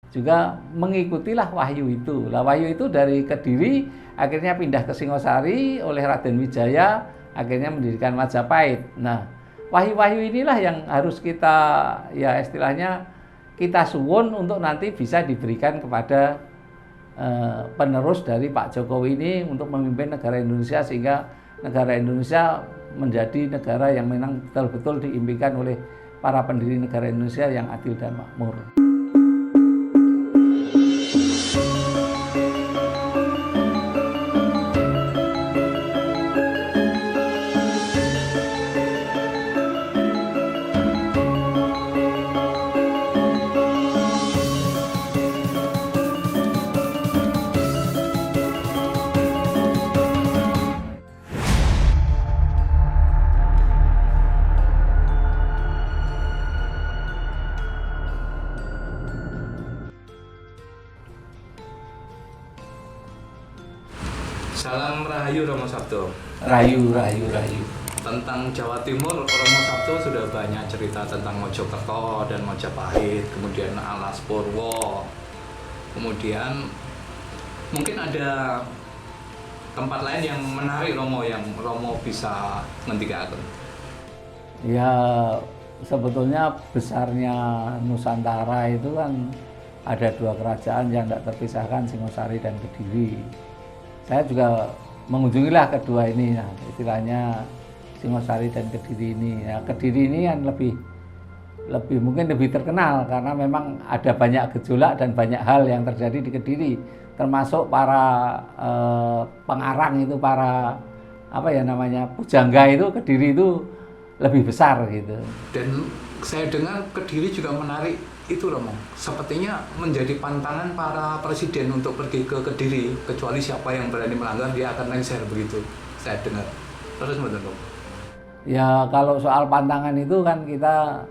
juga mengikutilah wahyu itu. Lah wahyu itu dari Kediri akhirnya pindah ke Singosari oleh Raden Wijaya, akhirnya mendirikan Majapahit. Nah, wahyu-wahyu inilah yang harus kita, ya istilahnya kita suwun untuk nanti bisa diberikan kepada penerus dari Pak Jokowi ini untuk memimpin negara Indonesia, sehingga negara Indonesia menjadi negara yang memang betul-betul diimpikan oleh para pendiri negara Indonesia yang adil dan makmur. Salam Rahayu Romo Sabto. Rahayu, rahayu, rahayu. Tentang Jawa Timur, Romo Sabto sudah banyak cerita tentang Mojokerto dan Majapahit, kemudian Alas Purwo. Kemudian mungkin ada tempat lain yang menarik Romo, yang Romo bisa ngendikaken. Ya, sebetulnya besarnya Nusantara itu kan ada dua kerajaan yang tidak terpisahkan, Singosari dan Kediri. Saya juga mengunjungilah kedua ini, ya, istilahnya Singosari dan Kediri ini. Ya, Kediri ini kan mungkin lebih terkenal karena memang ada banyak gejolak dan banyak hal yang terjadi di Kediri, termasuk para pengarang itu, para pujangga itu, Kediri itu lebih besar gitu. Dan saya dengar Kediri juga menarik itu Romo, sepertinya menjadi pantangan para presiden untuk pergi ke Kediri, kecuali siapa yang berani melanggar dia akan lengser begitu, saya dengar. Terus betul Romo? Ya kalau soal pantangan itu kan kita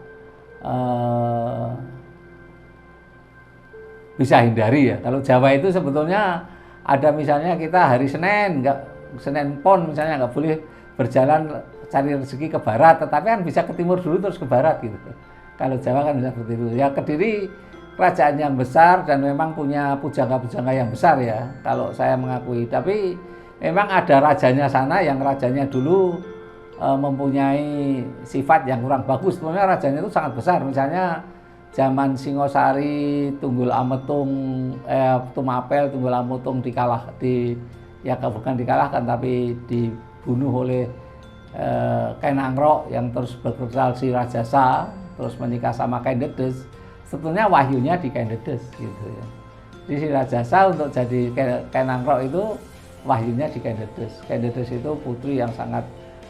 bisa hindari ya. Kalau Jawa itu sebetulnya ada, misalnya kita hari Senin, Senin Pon misalnya nggak boleh berjalan cari rezeki ke barat, tetapi kan bisa ke timur dulu terus ke barat gitu. Kalau Jawa kan bisa seperti itu. Ya Kediri kerajaan yang besar dan memang punya pujangga-pujangga yang besar ya, kalau saya mengakui. Tapi memang ada rajanya sana yang rajanya dulu mempunyai sifat yang kurang bagus. Sebenarnya rajanya itu sangat besar. Misalnya zaman Singosari, Tunggul Ametung, Tumapel, Tunggul Ametung bukan dikalahkan tapi dibunuh oleh Kenangrok yang terus berkreasi Rajasa, terus menikah sama Kendedes. Sebetulnya wahyunya di Kendedes gitu ya. Jadi si Rajasa untuk jadi Kenangrok itu wahyunya di Kendedes. Kendedes itu putri yang sangat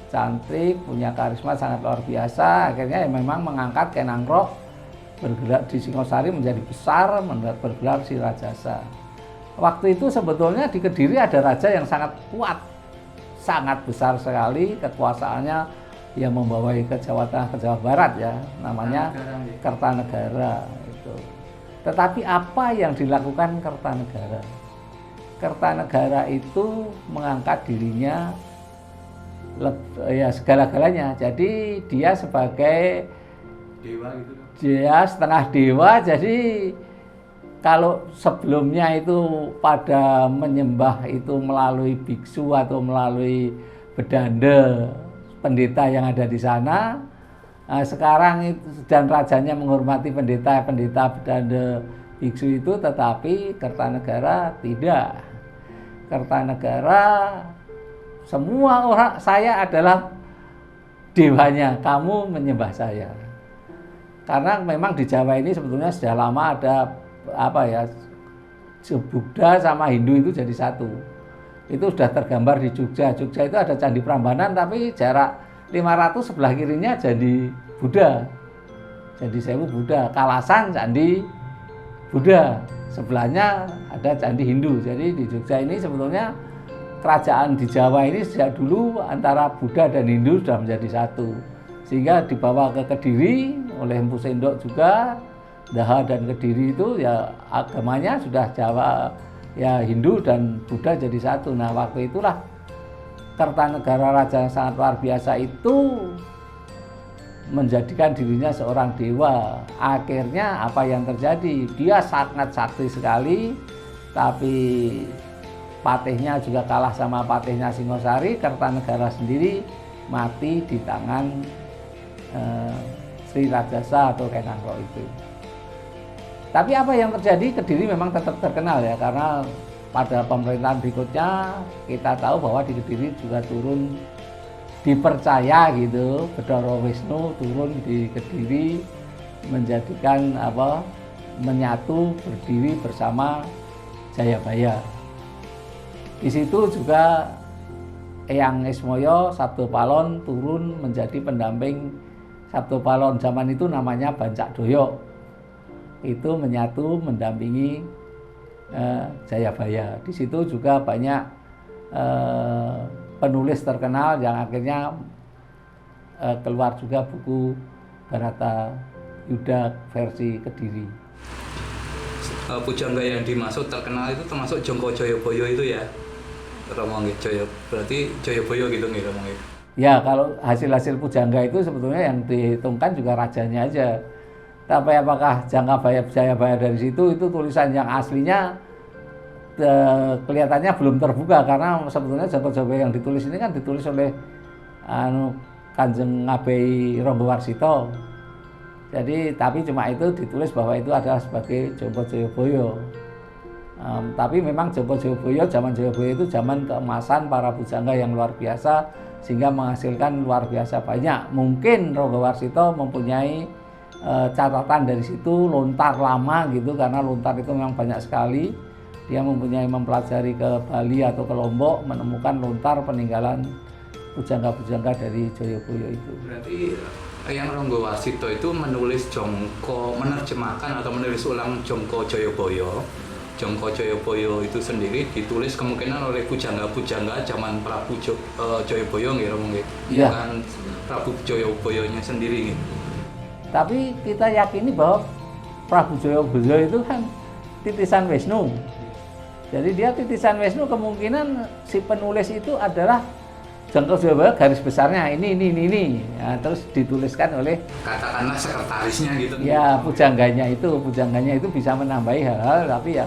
cantik, punya karisma sangat luar biasa. Akhirnya ya memang mengangkat Kenangrok bergerak di Singosari menjadi besar, bergerak si Rajasa. Waktu itu sebetulnya di Kediri ada raja yang sangat kuat, sangat besar sekali kekuasaannya, yang membawai ke Jawa Tengah, ke Jawa Barat ya, namanya Kertanegara itu. Tetapi apa yang dilakukan Kertanegara? Kertanegara itu mengangkat dirinya ya segala-galanya. Jadi dia sebagai dewa gitu. Dia setengah dewa. Jadi kalau sebelumnya itu pada menyembah itu melalui biksu atau melalui bedanda pendeta yang ada di sana, sekarang itu dan rajanya menghormati pendeta bedanda biksu itu, tetapi Kertanegara tidak. Kertanegara semua orang, saya adalah dewanya, kamu menyembah saya. Karena memang di Jawa ini sebetulnya sudah lama ada Buddha sama Hindu itu jadi satu. Itu sudah tergambar di Jogja. Jogja itu ada Candi Prambanan, tapi jarak 500 sebelah kirinya jadi Buddha. Jadi Sewu Buddha, Kalasan Candi Buddha, sebelahnya ada Candi Hindu. Jadi di Jogja ini sebetulnya kerajaan di Jawa ini sejak dulu antara Buddha dan Hindu sudah menjadi satu. Sehingga dibawa ke Kediri oleh Empu Sendok juga, Daha dan Kediri itu ya agamanya sudah Jawa, ya Hindu dan Buddha jadi satu. Nah waktu itulah Kertanegara raja yang sangat luar biasa itu menjadikan dirinya seorang dewa. Akhirnya apa yang terjadi? Dia sangat sakti sekali, tapi patihnya juga kalah sama patihnya Singosari. Kertanegara sendiri mati di tangan Sri Rajasa atau Kenangro itu. Tapi apa yang terjadi? Kediri memang tetap terkenal ya, karena pada pemerintahan berikutnya kita tahu bahwa di Kediri juga turun, dipercaya gitu, Bathara Wisnu turun di Kediri menjadikan menyatu berdiri bersama Jayabaya. Di situ juga Eyang Ismoyo Sabdopalon turun menjadi pendamping Sabdopalon. Zaman itu namanya Bancak Doyo. Itu menyatu mendampingi Jayabaya. Di situ juga banyak penulis terkenal yang akhirnya keluar juga buku Barata Yuda versi Kediri. Pujangga yang dimaksud terkenal itu termasuk Jongko Joyoboyo itu ya, Romo Joyo. Berarti Joyoboyo gitu nih Romo. Ya, kalau hasil-hasil pujangga itu sebetulnya yang dihitungkan juga rajanya aja. Tapi apakah Jayabaya dari situ, itu tulisan yang aslinya kelihatannya belum terbuka, karena sebetulnya Jongko Joyoboyo yang ditulis ini kan ditulis oleh Kanjeng Ngabei Ronggowarsito. Jadi tapi cuma itu ditulis bahwa itu adalah sebagai Jongko Joyoboyo. Tapi memang Jongko Joyoboyo, zaman Joyoboyo itu zaman keemasan para pujangga yang luar biasa, sehingga menghasilkan luar biasa banyak. Mungkin Ronggowarsito mempunyai catatan dari situ, lontar lama gitu, karena lontar itu memang banyak sekali. Dia mempelajari ke Bali atau ke Lombok, menemukan lontar peninggalan pujangga-pujangga dari Joyoboyo itu. Berarti yang Ronggowarsito itu menulis Jongko, menerjemahkan atau menulis ulang Jongko Joyoboyo. Jongko Joyoboyo itu sendiri ditulis kemungkinan oleh pujangga-pujangga zaman Prabu Joyoboyo nggih, Romo nggih. Bukan Prabu Joyoboyonya sendiri nggih. Tapi kita yakini bahwa Prabu Joyoboyo itu kan titisan Wisnu. Jadi dia titisan Wisnu, kemungkinan si penulis itu adalah Jongko Joyoboyo garis besarnya ini. Nah, terus dituliskan oleh katakanlah sekretarisnya gitu. Ya, pujangganya itu bisa menambahi hal-hal, tapi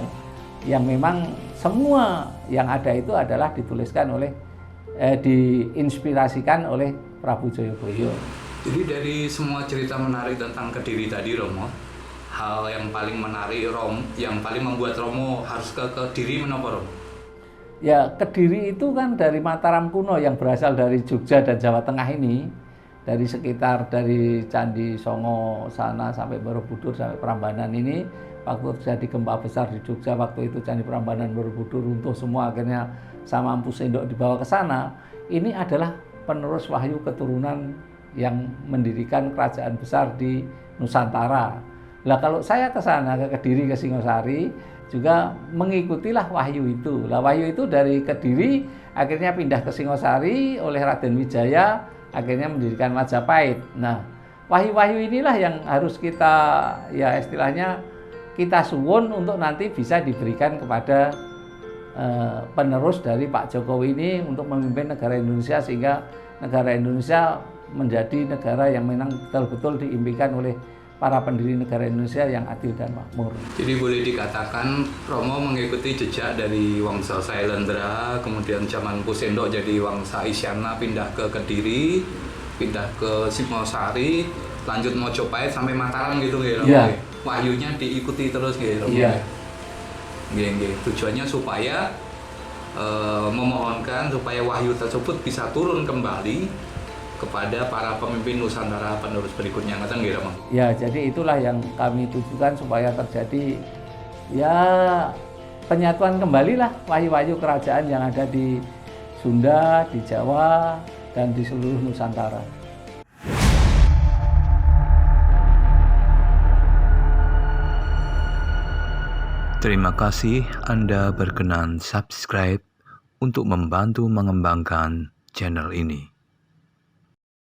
yang memang semua yang ada itu adalah dituliskan oleh diinspirasikan oleh Prabu Joyoboyo. Jadi dari semua cerita menarik tentang Kediri tadi, Romo, hal yang paling menarik yang paling membuat Romo harus ke Kediri menapa, Romo? Ya, Kediri itu kan dari Mataram kuno yang berasal dari Jogja dan Jawa Tengah ini, dari sekitar dari Candi Songo sana sampai Borobudur sampai Prambanan ini. Waktu terjadi gempa besar di Jogja, waktu itu Candi Prambanan, Borobudur runtuh semua, akhirnya sama Empu Sendok dibawa ke sana. Ini adalah penerus wahyu keturunan yang mendirikan kerajaan besar di Nusantara. Lah kalau saya ke sana, ke Kediri, ke Singosari, juga mengikutilah wahyu itu. Lah wahyu itu dari Kediri akhirnya pindah ke Singosari oleh Raden Wijaya, akhirnya mendirikan Majapahit. Nah, wahyu-wahyu inilah yang harus kita, ya istilahnya kita suwun untuk nanti bisa diberikan kepada penerus dari Pak Jokowi ini untuk memimpin negara Indonesia, sehingga negara Indonesia menjadi negara yang memang betul-betul diimpikan oleh para pendiri negara Indonesia yang adil dan makmur. Jadi boleh dikatakan Romo mengikuti jejak dari Wangsa Sailendra, kemudian zaman Empu Sendok jadi Wangsa Isyana, pindah ke Kediri, pindah ke Singosari, lanjut Mojopahit sampai Mataram gitu ya, Romo. Yeah. Wahyunya diikuti terus gitu, Romo. Yeah. Tujuannya supaya memohonkan supaya wahyu tersebut bisa turun kembali kepada para pemimpin Nusantara penerus berikutnya, ngeten nggih, Romo? Ya, jadi itulah yang kami tujukan supaya terjadi ya penyatuan kembalilah wahyu-wahyu kerajaan yang ada di Sunda, di Jawa, dan di seluruh Nusantara. Terima kasih Anda berkenan subscribe untuk membantu mengembangkan channel ini.